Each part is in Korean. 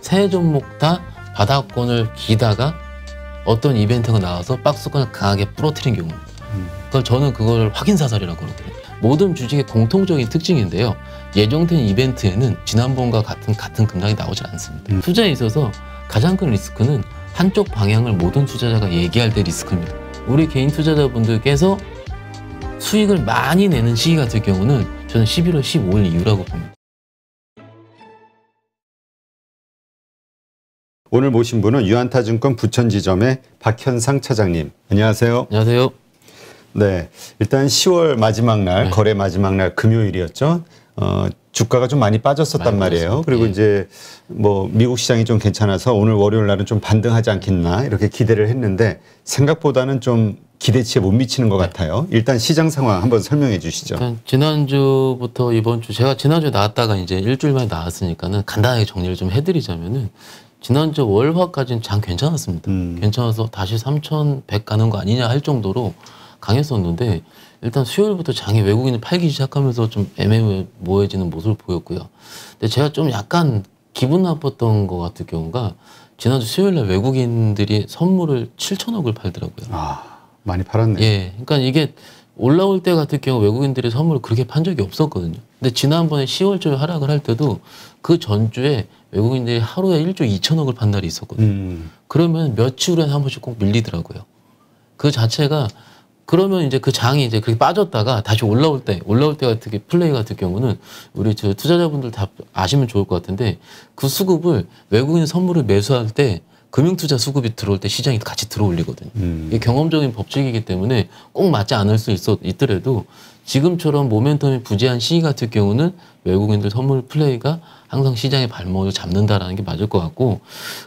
세 종목 다 바닥권을 기다가 어떤 이벤트가 나와서 박스권을 강하게 부러뜨린 경우입니다. 그걸 저는 그걸 확인사살이라고 그러거든요. 모든 주식의 공통적인 특징인데요. 예정된 이벤트에는 지난번과 같은 급락이 나오지 않습니다. 투자에 있어서 가장 큰 리스크는 한쪽 방향을 모든 투자자가 얘기할 때 리스크입니다. 우리 개인 투자자분들께서 수익을 많이 내는 시기 같은 경우는 저는 11월 15일 이후라고 봅니다. 오늘 모신 분은 유안타증권 부천지점의 박현상 차장님. 안녕하세요. 안녕하세요. 네, 일단 10월 마지막 날, 네. 거래 마지막 날 금요일이었죠. 주가가 좀 많이 빠졌었단 말이에요. 그리고 예. 이제 뭐 미국 시장이 좀 괜찮아서 오늘 월요일 날은 좀 반등하지 않겠나 이렇게 기대를 했는데 생각보다는 좀 기대치에 못 미치는 것 같아요. 일단 시장 상황 한번 설명해 주시죠. 일단 지난주부터 이번 주 제가 지난주에 나왔다가 이제 일주일 만에 나왔으니까는 간단하게 정리를 좀 해드리자면은 지난주 월화까지는 장 괜찮았습니다. 괜찮아서 다시 3,100 가는 거 아니냐 할 정도로 강했었는데 일단 수요일부터 장이 외국인이 팔기 시작하면서 좀 애매모호해지는 모습을 보였고요. 근데 제가 좀 약간 기분 나빴던 것 같은 경우가 지난주 수요일날 외국인들이 선물을 7천억을 팔더라고요. 아, 많이 팔았네요. 예, 그러니까 이게 올라올 때 같은 경우 외국인들이 선물을 그렇게 판 적이 없었거든요. 근데 지난번에 10월 초에 하락을 할 때도 그 전주에 외국인들이 하루에 1조 2천억을 판 날이 있었거든요. 그러면 며칠 후에 한 번씩 꼭 밀리더라고요. 그 자체가 그러면 이제 그 장이 이제 그렇게 빠졌다가 다시 올라올 때 같은 게 플레이 같은 경우는 우리 저 투자자분들 다 아시면 좋을 것 같은데 그 수급을 외국인 선물을 매수할 때 금융투자 수급이 들어올 때 시장이 같이 들어올리거든요. 이게 경험적인 법칙이기 때문에 꼭 맞지 않을 수 있더라도 지금처럼 모멘텀이 부재한 시기 같은 경우는 외국인들 선물 플레이가 항상 시장의 발목을 잡는다라는 게 맞을 것 같고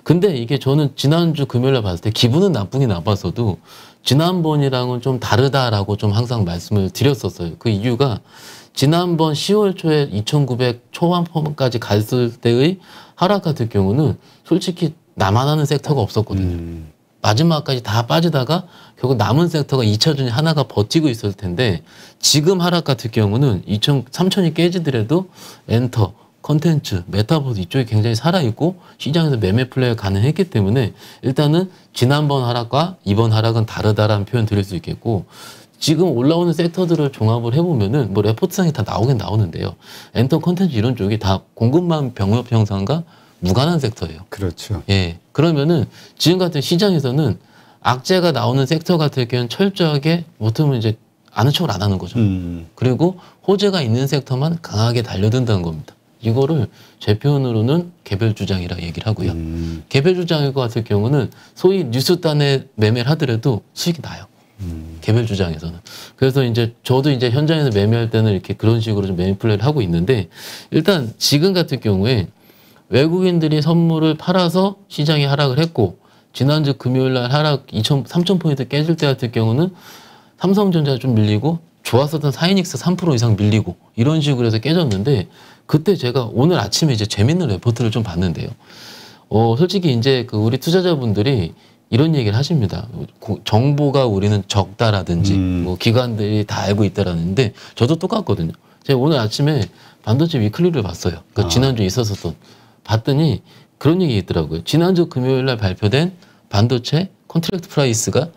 근데 이게 저는 지난주 금요일에 봤을 때 기분은 나쁘긴 나빴어도 지난번이랑은 좀 다르다라고 좀 항상 말씀을 드렸었어요. 그 이유가 지난번 10월 초에 2,900 초반까지 갔을 때의 하락 같은 경우는 솔직히 나만 하는 섹터가 없었거든요. 마지막까지 다 빠지다가 결국 남은 섹터가 2차 중에 하나가 버티고 있을 텐데 지금 하락 같은 경우는 3,000이 깨지더라도 엔터, 컨텐츠, 메타버스 이쪽이 굉장히 살아있고 시장에서 매매 플레이가 가능했기 때문에 일단은 지난번 하락과 이번 하락은 다르다라는 표현 드릴 수 있겠고 지금 올라오는 섹터들을 종합을 해보면은 뭐 레포트상에 다 나오긴 나오는데요. 엔터, 컨텐츠 이런 쪽이 다 공급망 병역 형상과 무관한 섹터예요. 그렇죠. 예. 그러면은 지금 같은 시장에서는 악재가 나오는 섹터 같은 경우는 철저하게 못하면 이제 아는 척을 안 하는 거죠. 그리고 호재가 있는 섹터만 강하게 달려든다는 겁니다. 이거를 제 표현으로는 개별 주장이라 얘기를 하고요. 개별 주장일 것 같은 경우는 소위 뉴스단에 매매를 하더라도 수익이 나요. 개별 주장에서는. 그래서 이제 저도 이제 현장에서 매매할 때는 이렇게 그런 식으로 좀 매매 플레이를 하고 있는데 일단 지금 같은 경우에 외국인들이 선물을 팔아서 시장이 하락을 했고 지난주 금요일 날 하락 3,000포인트 깨질 때 같은 경우는 삼성전자 좀 밀리고 좋았었던 사이닉스 3% 이상 밀리고 이런 식으로 해서 깨졌는데 그때 제가 오늘 아침에 이제 재밌는 레포트를 좀 봤는데요. 솔직히 이제 그 우리 투자자분들이 이런 얘기를 하십니다. 정보가 우리는 적다라든지 뭐 기관들이 다 알고 있다라는데 저도 똑같거든요. 제가 오늘 아침에 반도체 위클리를 봤어요. 그 지난주에 있었던 봤더니 그런 얘기 있더라고요. 지난주 금요일 날 발표된 반도체 컨트랙트 프라이스가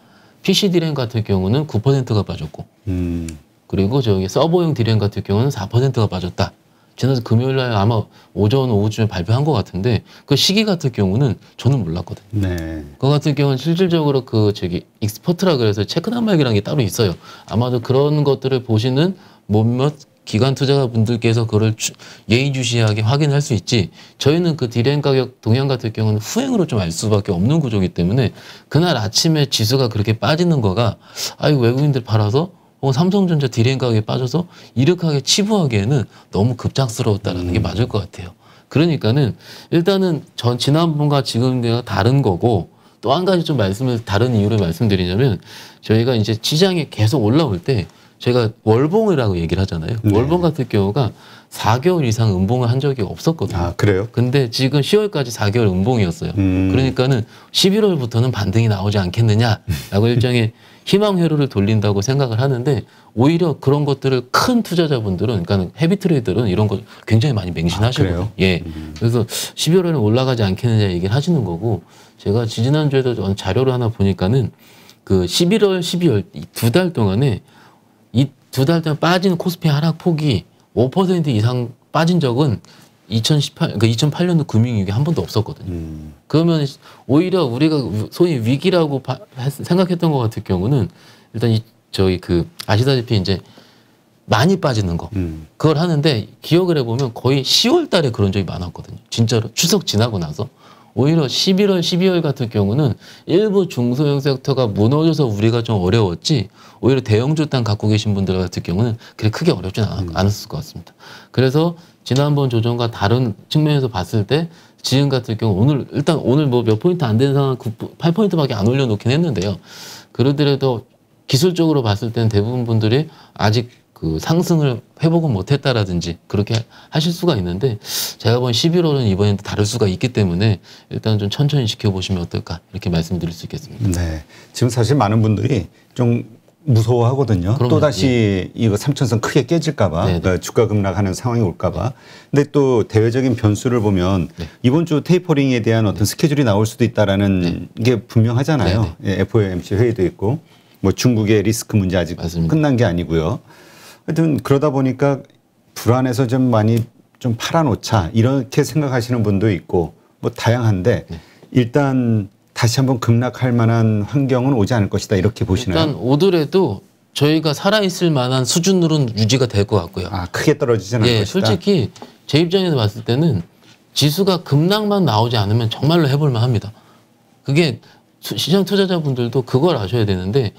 PC 디램 같은 경우는 9%가 빠졌고 그리고 저기 서버용 디램 같은 경우는 4%가 빠졌다. 지난주 금요일 날 아마 오전 오후쯤에 발표한 것 같은데 그 시기 같은 경우는 저는 몰랐거든요. 네. 그 같은 경우는 실질적으로 그 저기 익스퍼트라 그래서 체크 단말기라는 게 따로 있어요. 아마도 그런 것들을 보시는 몇몇 기관 투자자분들께서 그걸 예의주시하게 확인할 수 있지 저희는 그 디램 가격 동향 같은 경우는 후행으로 좀 알 수밖에 없는 구조이기 때문에 그날 아침에 지수가 그렇게 빠지는 거가 아이고 외국인들 팔아서 혹은 삼성전자 디램 가격이 빠져서 이렇게 치부하기에는 너무 급작스러웠다는 게 맞을 것 같아요. 그러니까는 일단은 지난번과 지금과 다른 거고 또 한 가지 좀 다른 이유를 말씀드리자면 저희가 이제 시장이 계속 올라올 때 제가 월봉이라고 얘기를 하잖아요. 네. 월봉 같은 경우가 4개월 이상 음봉을 한 적이 없었거든요. 아, 그래요? 근데 지금 10월까지 4개월 음봉이었어요. 그러니까는 11월부터는 반등이 나오지 않겠느냐라고 일종의 희망 회로를 돌린다고 생각을 하는데 오히려 그런 것들을 큰 투자자분들은 그러니까 헤비 트레이더는 이런 거 굉장히 많이 맹신하시거든요. 예. 그래서 11월에는 올라가지 않겠느냐 얘기를 하시는 거고 제가 지지난주에도 자료를 하나 보니까는 그 11월, 12월 두 달 동안에 이 두 달 동안 빠진 코스피 하락 폭이 5% 이상 빠진 적은 2008년도 금융위기 한 번도 없었거든요. 그러면 오히려 우리가 소위 위기라고 생각했던 것 같은 경우는 일단 저희 그 아시다시피 이제 많이 빠지는 거 그걸 하는데 기억을 해보면 거의 10월 달에 그런 적이 많았거든요. 진짜로 추석 지나고 나서 오히려 11월, 12월 같은 경우는 일부 중소형 섹터가 무너져서 우리가 좀 어려웠지 오히려 대형주 땅 갖고 계신 분들 같은 경우는 그렇게 크게 어렵지는 않았을 것 같습니다. 그래서 지난번 조정과 다른 측면에서 봤을 때 지금 같은 경우 오늘 뭐 몇 포인트 안 되는 상황 8포인트밖에 안 올려놓긴 했는데요. 그러더라도 기술적으로 봤을 때는 대부분 분들이 아직 그 상승을 회복은 못했다라든지 그렇게 하실 수가 있는데 제가 본 11월은 이번에도 다를 수가 있기 때문에 일단 좀 천천히 지켜보시면 어떨까 이렇게 말씀드릴 수 있겠습니다. 네, 지금 사실 많은 분들이 좀 무서워하거든요. 그럼요. 또 다시 이거 3천선 크게 깨질까봐 그러니까 주가 급락하는 상황이 올까봐. 근데 또 대외적인 변수를 보면 이번 주 테이퍼링에 대한 어떤 스케줄이 나올 수도 있다라는 게 분명하잖아요. 예, FOMC 회의도 있고 뭐 중국의 리스크 문제 아직 끝난 게 아니고요. 하여튼 그러다 보니까 불안해서 좀 많이 좀 팔아놓자 이렇게 생각하시는 분도 있고 뭐 다양한데 일단 다시 한번 급락할 만한 환경은 오지 않을 것이다 이렇게 보시나요? 일단 오더라도 저희가 살아있을 만한 수준으로는 유지가 될 것 같고요. 아, 크게 떨어지지는 않을 것이다. 솔직히 제 입장에서 봤을 때는 지수가 급락만 나오지 않으면 정말로 해볼만 합니다. 그게 시장 투자자분들도 그걸 아셔야 되는데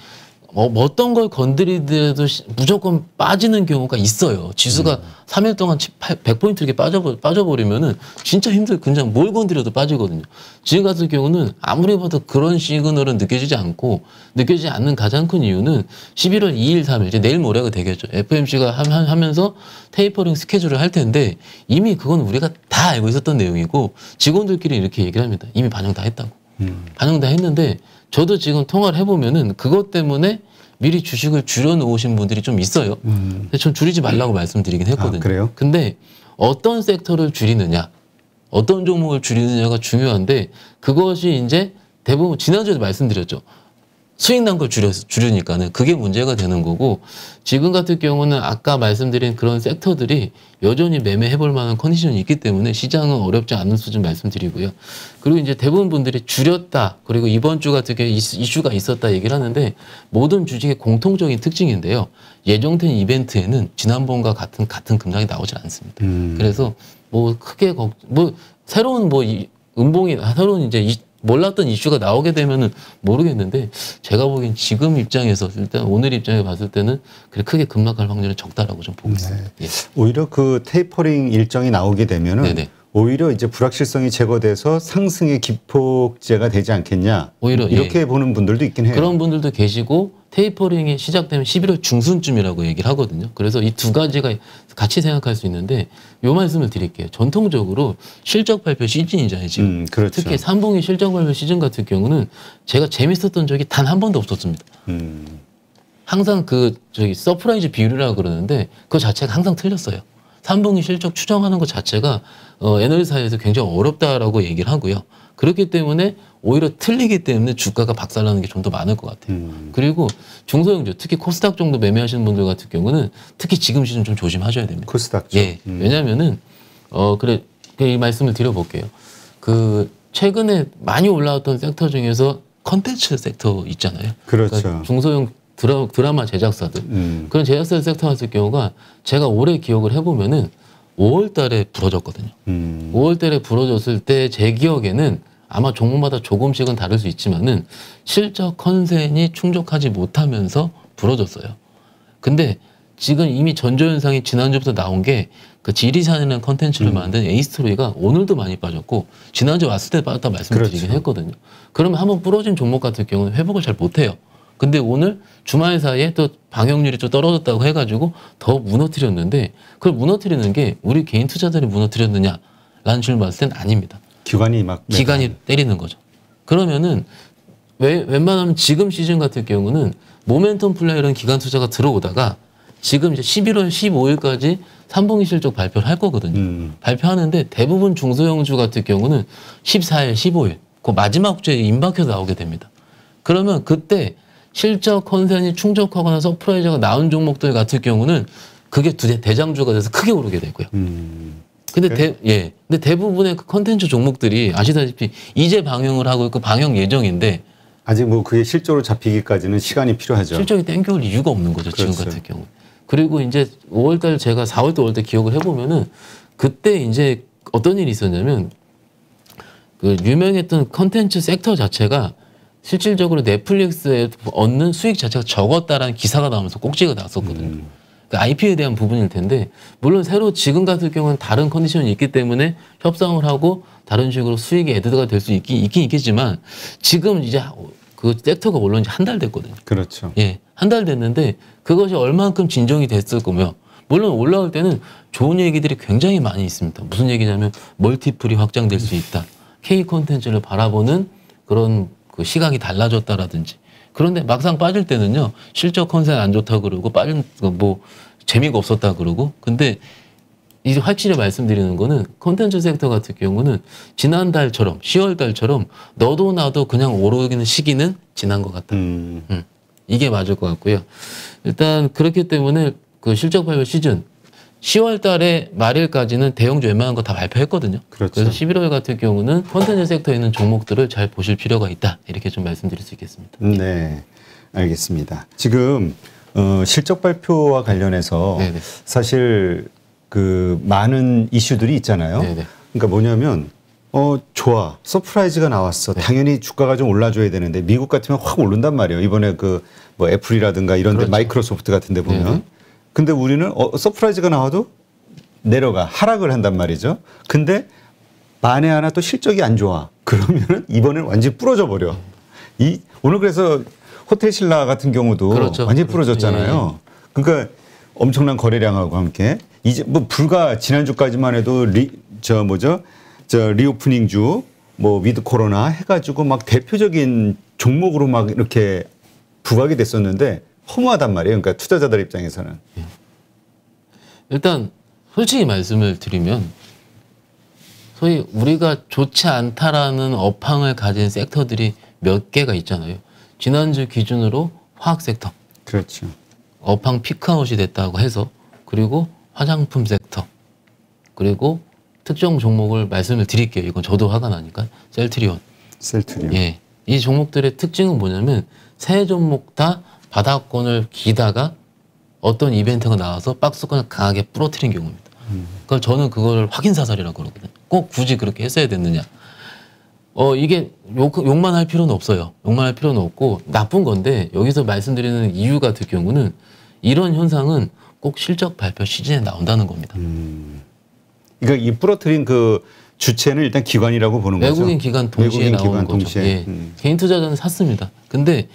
어떤 걸 건드리더라도 무조건 빠지는 경우가 있어요. 지수가 3일 동안 100포인트 이렇게 빠져버리면은 진짜 그냥 뭘 건드려도 빠지거든요. 지금 같은 경우는 아무리 봐도 그런 시그널은 느껴지지 않는 가장 큰 이유는 11월 2일, 3일, 이제 내일 모레가 되겠죠. FOMC가 하면서 테이퍼링 스케줄을 할 텐데 이미 그건 우리가 다 알고 있었던 내용이고 직원들끼리 이렇게 얘기를 합니다. 이미 반영 다 했다고. 반영 다 했는데 저도 지금 통화를 해보면은 그것 때문에 미리 주식을 줄여놓으신 분들이 좀 있어요. 근데 전 줄이지 말라고 말씀드리긴 했거든요. 아, 그래요? 근데 어떤 섹터를 줄이느냐, 어떤 종목을 줄이느냐가 중요한데 그것이 이제 대부분 지난주에도 말씀드렸죠. 수익 난 걸 줄이니까는 그게 문제가 되는 거고 지금 같은 경우는 아까 말씀드린 그런 섹터들이 여전히 매매해볼 만한 컨디션이 있기 때문에 시장은 어렵지 않은 수준 말씀드리고요. 그리고 이제 대부분 분들이 줄였다. 그리고 이번 주 같은 경우에 이슈가 있었다 얘기를 하는데 모든 주식의 공통적인 특징인데요. 예정된 이벤트에는 지난번과 같은 급락이 나오지 않습니다. 그래서 뭐 크게 새로운 음봉이 새로운 이제 몰랐던 이슈가 나오게 되면은 모르겠는데 제가 보기엔 지금 입장에서 일단 오늘 입장에 봤을 때는 그렇게 크게 급락할 확률은 적다라고 좀 보고 있습니다. 예. 오히려 그 테이퍼링 일정이 나오게 되면은 오히려 이제 불확실성이 제거돼서 상승의 기폭제가 되지 않겠냐. 오히려 이렇게 보는 분들도 있긴 해요. 그런 분들도 계시고 테이퍼링이 시작되면 11월 중순쯤이라고 얘기를 하거든요. 그래서 이 두 가지가 같이 생각할 수 있는데 요 말씀을 드릴게요. 전통적으로 실적 발표 시즌이잖아요. 지금. 그렇죠. 특히 3분기 실적 발표 시즌 같은 경우는 제가 재밌었던 적이 단 한 번도 없었습니다. 항상 서프라이즈 비율이라고 그러는데 그 자체가 항상 틀렸어요. 3분기 실적 추정하는 것 자체가 애널리스트사이에서 굉장히 어렵다라고 얘기를 하고요. 그렇기 때문에 오히려 틀리기 때문에 주가가 박살나는 게 좀 더 많을 것 같아요. 그리고 중소형주, 특히 코스닥 정도 매매하시는 분들 같은 경우는 특히 지금 시즌 좀 조심하셔야 됩니다. 코스닥죠. 예. 왜냐하면은 이 말씀을 드려볼게요. 최근에 많이 올라왔던 섹터 중에서 컨텐츠 섹터 있잖아요. 그렇죠. 그러니까 중소형 드라마 제작사들 그런 제작사 섹터 같은 경우가 제가 올해 기억을 해보면은 5월 달에 부러졌거든요. 5월 달에 부러졌을 때 제 기억에는 아마 종목마다 조금씩은 다를 수 있지만은 실적 컨센이 충족하지 못하면서 부러졌어요. 근데 지금 이미 전조현상이 지난주부터 나온 게 그 지리산이라는 컨텐츠를 만든 에이스토리가 오늘도 많이 빠졌고 지난주 왔을 때 빠졌다 말씀드리긴 했거든요. 그러면 한번 부러진 종목 같은 경우는 회복을 잘 못해요. 근데 오늘 주말 사이에 또 방역률이 좀 떨어졌다고 해가지고 더 무너뜨렸는데 그걸 무너뜨리는 게 우리 개인 투자자들이 무너뜨렸느냐라는 질문 봤을 땐 아닙니다. 기관이 때리는 거죠. 그러면은 웬만하면 지금 시즌 같은 경우는 모멘텀 플레이라는 기관 투자가 들어오다가 지금 이제 11월 15일까지 3분기 실적 발표를 할 거거든요. 발표하는데 대부분 중소형주 같은 경우는 14일, 15일 그 마지막 주에 임박해서 나오게 됩니다. 그러면 그때 실적 컨센이 충족하거나 서프라이즈가 나온 종목들 같은 경우는 그게 대장주가 돼서 크게 오르게 되고요. 근데 근데 대부분의 그 컨텐츠 종목들이 아시다시피 이제 방영을 하고 있고 방영 예정인데 아직 뭐 그게 실적으로 잡히기까지는 시간이 필요하죠. 실적이 땡겨올 이유가 없는 거죠. 그렇죠. 지금 같은 경우. 그리고 이제 5월달 제가 4월달 5월달 기억을 해보면은 그때 이제 어떤 일이 있었냐면 그 유명했던 컨텐츠 섹터 자체가 실질적으로 넷플릭스에 얻는 수익 자체가 적었다라는 기사가 나오면서 꼭지가 났었거든요. 그 IP에 대한 부분일 텐데 물론 새로 지금 같은 경우는 다른 컨디션이 있기 때문에 협상을 하고 다른 식으로 수익이 애드가 될 수 있긴 있겠지만 지금 이제 그 섹터가 올라온 지 한 달 됐거든요. 그렇죠. 예, 한 달 됐는데 그것이 얼만큼 진정이 됐을 거며 물론 올라올 때는 좋은 얘기들이 굉장히 많이 있습니다. 무슨 얘기냐면 멀티플이 확장될 수 있다. K 콘텐츠를 바라보는 그런 그 시각이 달라졌다라든지 그런데 막상 빠질 때는요 실적 컨센 안 좋다 그러고 빠진 뭐 재미가 없었다 그러고 근데 이제 확실히 말씀드리는 거는 콘텐츠 섹터 같은 경우는 지난달처럼 10월 달처럼 너도 나도 그냥 오르는 시기는 지난 것 같다. 이게 맞을 것 같고요. 일단 그렇기 때문에 그 실적 발표 시즌 10월 달에 말일까지는 대형주 웬만한 거 다 발표했거든요. 그렇죠. 그래서 11월 같은 경우는 콘텐츠 섹터에 있는 종목들을 잘 보실 필요가 있다. 이렇게 좀 말씀드릴 수 있겠습니다. 네, 알겠습니다. 지금 실적 발표와 관련해서 네네. 사실 그 많은 이슈들이 있잖아요. 네네. 그러니까 뭐냐면 좋아 서프라이즈가 나왔어. 네. 당연히 주가가 좀 올라줘야 되는데 미국 같으면 확 오른단 말이에요. 이번에 그 뭐 애플이라든가 이런데 그렇죠. 마이크로소프트 같은데 보면. 네네. 근데 우리는 서프라이즈가 나와도 내려가 하락을 한단 말이죠. 근데 만에 하나 또 실적이 안 좋아. 그러면은 이번에는 완전히 부러져 버려. 오늘 그래서 호텔 신라 같은 경우도 그렇죠. 완전히 부러졌잖아요. 그러니까 엄청난 거래량하고 함께 이제 뭐 불과 지난주까지만 해도 리오프닝주 뭐 위드 코로나 해가지고 막 대표적인 종목으로 막 이렇게 부각이 됐었는데 허무하단 말이에요. 그러니까 투자자들 입장에서는. 일단 솔직히 말씀을 드리면 소위 우리가 좋지 않다라는 업황을 가진 섹터들이 몇 개가 있잖아요. 지난주 기준으로 화학 섹터. 그렇죠. 업황 피크아웃이 됐다고 해서 그리고 화장품 섹터 그리고 특정 종목을 말씀을 드릴게요. 이건 저도 화가 나니까 셀트리온. 예, 이 종목들의 특징은 뭐냐면 세 종목 다 바닥권을 기다가 어떤 이벤트가 나와서 박스권을 강하게 부러뜨린 경우입니다. 그걸 저는 그걸 확인 사살이라고 그러거든요. 꼭 굳이 그렇게 했어야 됐느냐. 이게 욕만 할 필요는 없어요. 욕만 할 필요는 없고 나쁜 건데 여기서 말씀드리는 이유 같은 경우는 이런 현상은 꼭 실적 발표 시즌에 나온다는 겁니다. 그러니까 이 부러뜨린 그 주체는 일단 기관이라고 보는 거죠. 외국인 기관 동시에 나오는 거죠. 예. 개인 투자자는 샀습니다. 근데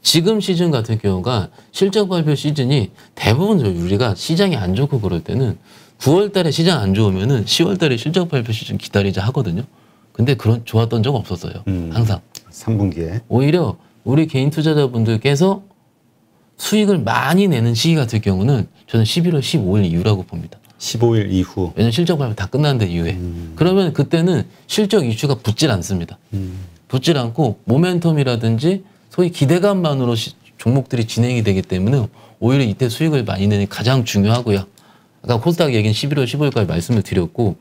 지금 시즌 같은 경우가 실적 발표 시즌이 대부분 우리가 시장이 안 좋고 그럴 때는 9월 달에 시장 안 좋으면은 10월 달에 실적 발표 시즌 기다리자 하거든요. 근데 그런 좋았던 적 없었어요. 항상. 3분기에. 오히려 우리 개인 투자자분들께서 수익을 많이 내는 시기 같은 경우는 저는 11월 15일 이후라고 봅니다. 15일 이후. 왜냐면 실적 발표 다 끝난 데 이후에. 그러면 그때는 실적 이슈가 붙질 않습니다. 붙질 않고 모멘텀이라든지 소위 기대감만으로 종목들이 진행이 되기 때문에 오히려 이때 수익을 많이 내는 게 가장 중요하고요. 아까 코스닥 얘기는 11월 15일까지 말씀을 드렸고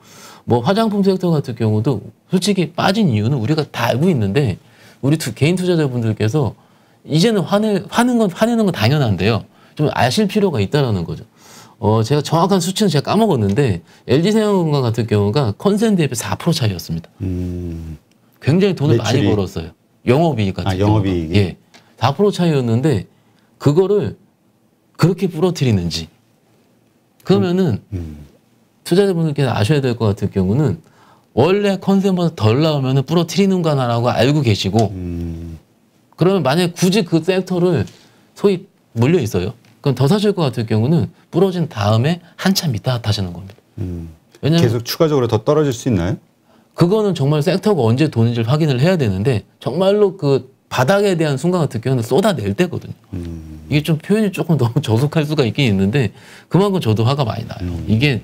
뭐 화장품 섹터 같은 경우도 솔직히 빠진 이유는 우리가 다 알고 있는데 우리 개인 투자자분들께서 이제는 화내는 건 당연한데요. 좀 아실 필요가 있다라는 거죠. 제가 정확한 수치는 제가 까먹었는데 LG생활건강 같은 경우가 컨센 대비 4% 차이였습니다. 굉장히 돈을 매출이. 많이 벌었어요. 영업이익 같은 경우. 영업이익이. 예, 4% 차이였는데 그거를 그렇게 부러뜨리는지 그러면은 투자자분들께서 아셔야 될 것 같은 경우는 원래 컨센보다 덜 나오면은 부러뜨리는구나라고 알고 계시고 그러면 만약에 굳이 그 섹터를 소위 물려 있어요. 그럼 더 사실 것 같을 경우는 부러진 다음에 한참 있다 타시는 겁니다. 왜냐면 계속 추가적으로 더 떨어질 수 있나요? 그거는 정말 섹터가 언제 도는지를 확인을 해야 되는데 정말로 그 바닥에 대한 순간 같은 경우는 쏟아낼 때거든요. 이게 좀 표현이 조금 너무 저속할 수가 있긴 있는데 그만큼 저도 화가 많이 나요. 이게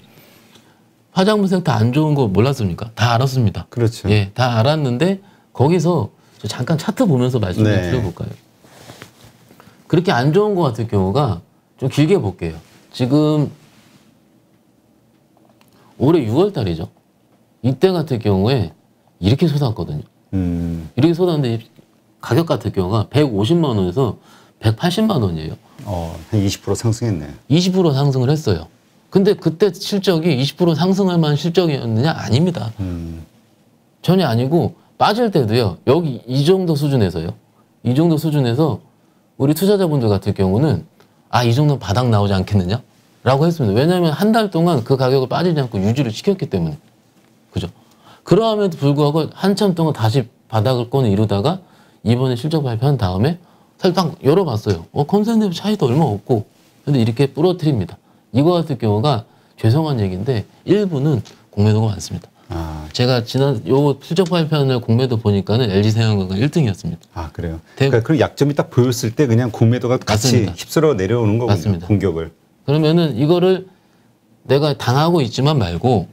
화장품 섹터 안 좋은 거 몰랐습니까? 다 알았습니다. 그렇죠. 예, 다 알았는데 거기서 저 잠깐 차트 보면서 말씀 좀 네. 드려볼까요? 그렇게 안 좋은 거 같은 경우가 좀 길게 볼게요. 지금 올해 6월 달이죠. 이때 같은 경우에 이렇게 솟았거든요. 이렇게 솟았는데 가격 같은 경우가 150만 원에서 180만 원이에요. 한 20% 상승했네요. 20% 상승을 했어요. 근데 그때 실적이 20% 상승할 만한 실적이었느냐? 아닙니다. 전혀 아니고 빠질 때도요. 여기 이 정도 수준에서요. 이 정도 수준에서 우리 투자자분들 같은 경우는 아, 이 정도는 바닥 나오지 않겠느냐? 라고 했습니다. 왜냐하면 한 달 동안 그 가격을 빠지지 않고 유지를 시켰기 때문에. 그죠? 그러함에도 불구하고 한참 동안 다시 바닥을 꺼내 이루다가 이번에 실적 발표한 다음에 살짝 열어봤어요. 컨센서스 차이도 얼마 없고. 근데 이렇게 부러뜨립니다. 이거 같은 경우가 죄송한 얘기인데 일부는 공매도가 많습니다. 제가 지난 요 실적 발표한 날 공매도 보니까는 LG생활건강 1등이었습니다. 아, 그래요? 그러니까 그 약점이 딱 보였을 때 그냥 공매도가 같이 맞습니다. 휩쓸어 내려오는 거군요. 맞습니다. 공격을. 그러면은 이거를 내가 당하고 있지만 말고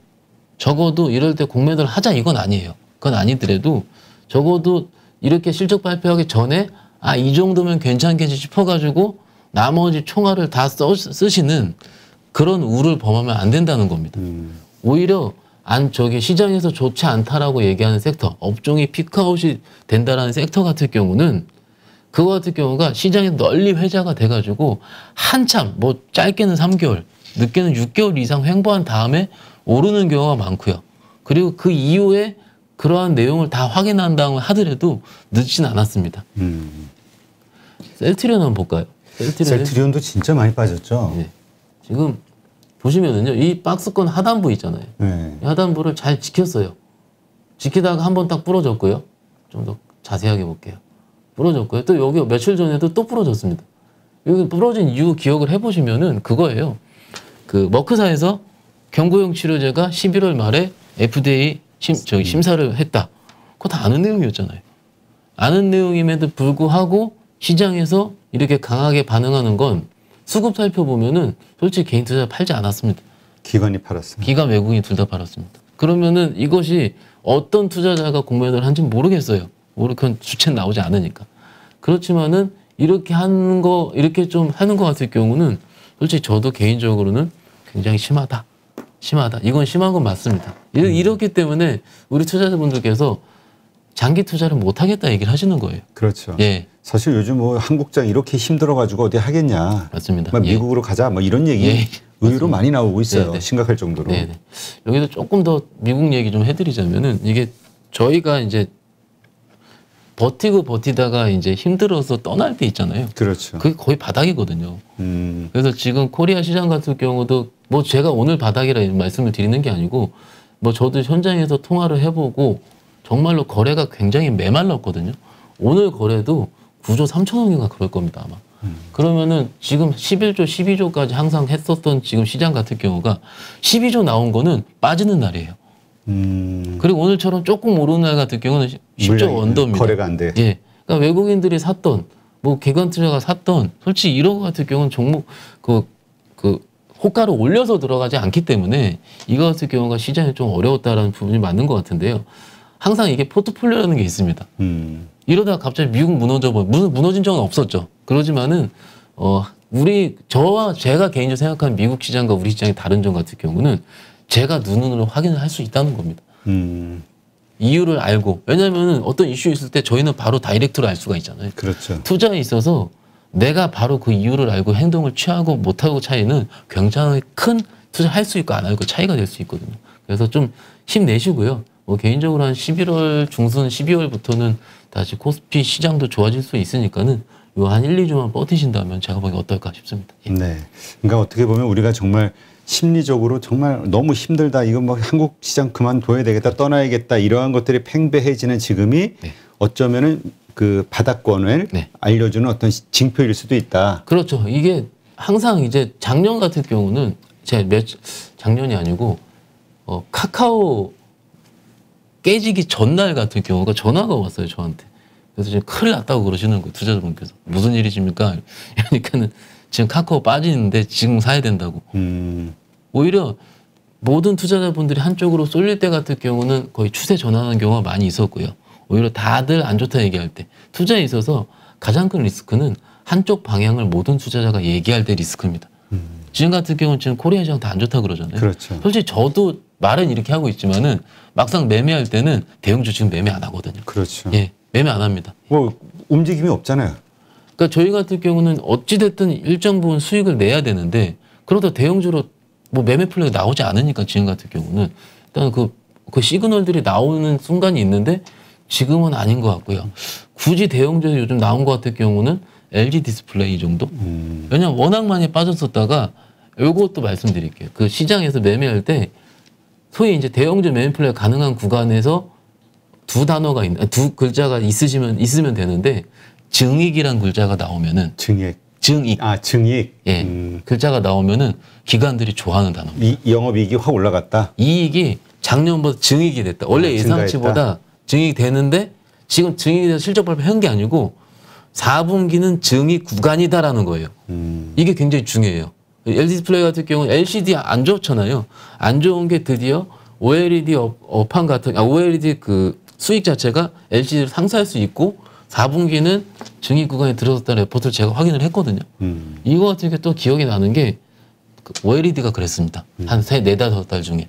적어도 이럴 때 공매도를 하자 이건 아니에요. 그건 아니더라도 적어도 이렇게 실적 발표하기 전에 아, 이 정도면 괜찮겠지 싶어가지고 나머지 총알을 다 쓰시는 그런 우를 범하면 안 된다는 겁니다. 오히려 저기 시장에서 좋지 않다라고 얘기하는 섹터, 업종이 피크아웃이 된다라는 섹터 같은 경우는 그거 같은 경우가 시장에 널리 회자가 돼가지고 한참 뭐 짧게는 3개월, 늦게는 6개월 이상 횡보한 다음에 오르는 경우가 많고요. 그리고 그 이후에 그러한 내용을 다 확인한 다음에 하더라도 늦진 않았습니다. 셀트리온 한번 볼까요? 셀트리온도 진짜 많이 빠졌죠. 네. 지금 보시면은요, 이 박스권 하단부 있잖아요. 네. 이 하단부를 잘 지켰어요. 지키다가 한번 딱 부러졌고요. 좀 더 자세하게 볼게요. 부러졌고요. 또 여기 며칠 전에도 또 부러졌습니다. 여기 부러진 이유 기억을 해보시면은 그거예요. 그 머크사에서 경구용 치료제가 11월 말에 FDA 심사를 했다. 그거 다 아는 내용이었잖아요. 아는 내용임에도 불구하고 시장에서 이렇게 강하게 반응하는 건 수급 살펴보면은 솔직히 개인 투자 팔지 않았습니다. 기관이 팔았습니다. 기관 외국인이 둘 다 팔았습니다. 그러면은 이것이 어떤 투자자가 공매도를 한지 모르겠어요. 그건 주체 나오지 않으니까. 그렇지만은 이렇게 하는 거, 이렇게 좀 하는 것 같을 경우는 솔직히 저도 개인적으로는 굉장히 심하다. 이건 심한 건 맞습니다. 이렇기 때문에 우리 투자자분들께서 장기 투자를 못 하겠다 얘기를 하시는 거예요. 그렇죠. 예. 사실 요즘 뭐 한국장 이렇게 힘들어가지고 어디 하겠냐. 맞습니다. 뭐 미국으로 가자. 뭐 이런 얘기 예. 의외로 많이 나오고 있어요. 네네. 심각할 정도로. 네네. 여기서 조금 더 미국 얘기 좀 해드리자면은 이게 저희가 이제 버티다가 이제 힘들어서 떠날 때 있잖아요. 그렇죠. 그게 거의 바닥이거든요. 그래서 지금 코리아 시장 같은 경우도 뭐 제가 오늘 바닥이라 말씀을 드리는 게 아니고 뭐 저도 현장에서 통화를 해보고 정말로 거래가 굉장히 메말랐거든요. 오늘 거래도 9조 3천억인가 그럴 겁니다, 아마. 그러면은 지금 11조, 12조까지 항상 했었던 지금 시장 같은 경우가 12조 나온 거는 빠지는 날이에요. 그리고 오늘처럼 조금 오르는 날 같은 경우는 10조 언더입니다. 거래가 안 돼. 예. 그러니까 외국인들이 샀던, 뭐 기관 투자가 샀던, 솔직히 이런 거 같은 경우는 종목, 호가를 올려서 들어가지 않기 때문에 이거 같은 경우가 시장이 좀 어려웠다라는 부분이 맞는 것 같은데요. 항상 이게 포트폴리오라는 게 있습니다. 이러다가 갑자기 미국 무너진 적은 없었죠. 그러지만은, 제가 개인적으로 생각하는 미국 시장과 우리 시장의 다른 점 같은 경우는 제가 눈으로 확인을 할 수 있다는 겁니다. 이유를 알고. 왜냐면은 어떤 이슈 있을 때 저희는 바로 다이렉트로 알 수가 있잖아요. 그렇죠. 투자에 있어서 내가 바로 그 이유를 알고 행동을 취하고 못하고 차이는 굉장히 큰 투자할 수 있고 안 하고 차이가 될 수 있거든요. 그래서 좀 힘내시고요. 뭐 개인적으로 한 11월 중순 12월부터는 다시 코스피 시장도 좋아질 수 있으니까는 요 한 1, 2주만 버티신다면 제가 보기 어떨까 싶습니다. 예. 네. 그러니까 어떻게 보면 우리가 정말 심리적으로 정말 너무 힘들다. 이거 뭐 한국 시장 그만둬야 되겠다. 떠나야겠다. 이러한 것들이 팽배해지는 지금이 네. 어쩌면은 그 바닥권을 네. 알려주는 어떤 징표일 수도 있다. 그렇죠. 이게 항상 이제 작년 같은 경우는 제가 작년이 아니고 카카오 깨지기 전날 같은 경우가 전화가 왔어요, 저한테. 그래서 지금 큰일 났다고 그러시는 거예요, 투자자분께서. 무슨 일이십니까? 그러니까는 지금 카카오 빠지는데 지금 사야 된다고. 오히려 모든 투자자분들이 한쪽으로 쏠릴 때 같은 경우는 거의 추세 전환하는 경우가 많이 있었고요. 오히려 다들 안 좋다 얘기할 때. 투자에 있어서 가장 큰 리스크는 한쪽 방향을 모든 투자자가 얘기할 때 리스크입니다. 지금 같은 경우는 지금 코리아 시장 다 안 좋다 그러잖아요. 그렇죠. 솔직히 저도 말은 이렇게 하고 있지만은 막상 매매할 때는 대형주 지금 매매 안 하거든요. 그렇죠. 예, 매매 안 합니다. 뭐 움직임이 없잖아요. 그러니까 저희 같은 경우는 어찌됐든 일정 부분 수익을 내야 되는데 그러다 대형주로 뭐 매매 플레이가 나오지 않으니까 지금 같은 경우는 일단 그 시그널들이 나오는 순간이 있는데 지금은 아닌 것 같고요. 굳이 대형주에 요즘 나온 것 같은 경우는 LG 디스플레이 정도? 왜냐면 워낙 많이 빠졌었다가 요것도 말씀드릴게요. 그 시장에서 매매할 때 소위 이제 대형주 매매 플레이가 가능한 구간에서 두 글자가 있으면 되는데 증익이란 글자가 나오면은 증익. 증익. 예. 글자가 나오면은 기관들이 좋아하는 단어입니다. 영업이익이 확 올라갔다. 이익이 작년보다 증익이 됐다. 원래 예상치보다 증익이 되는데 지금 증익이 돼서 실적 발표한 게 아니고 4분기는 증익 구간이다라는 거예요. 이게 굉장히 중요해요. LG 디스플레이 같은 경우는 LCD 안 좋잖아요. 안 좋은 게 드디어 OLED 업황 같은 OLED 그 수익 자체가 LCD를 상쇄할 수 있고 4분기는 증익 구간에 들어섰다는 레포트를 제가 확인을 했거든요. 이거 같은 게 또 기억이 나는 게 OLED가 그랬습니다. 한 4-5달 중에.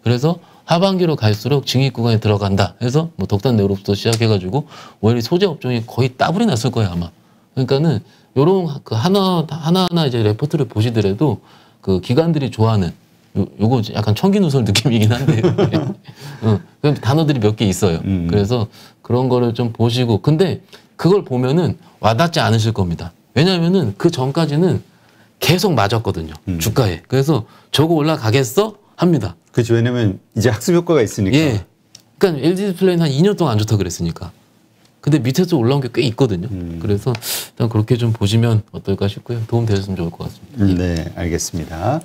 그래서 하반기로 갈수록 증익 구간에 들어간다 해서 뭐 덕산 네오로부터 시작해가지고 OLED 소재 업종이 거의 따블이 났을 거예요 아마. 그러니까는 요런 그 하나하나 이제 레포트를 보시더라도 그 기관들이 좋아하는 요거 약간 청기누설 느낌이긴 한데 그럼 단어들이 몇 개 있어요. 그래서 그런 거를 좀 보시고 근데 그걸 보면은 와닿지 않으실 겁니다. 왜냐하면은 그 전까지는 계속 맞았거든요. 주가에. 그래서 저거 올라가겠어? 합니다. 그렇죠. 왜냐면 이제 학습 효과가 있으니까. 예. 그러니까 LG 디스플레이는 한 2년 동안 안 좋다 그랬으니까. 근데 밑에서 올라온 게 꽤 있거든요. 그래서 일단 그렇게 좀 보시면 어떨까 싶고요. 도움 되셨으면 좋을 것 같습니다. 네, 알겠습니다.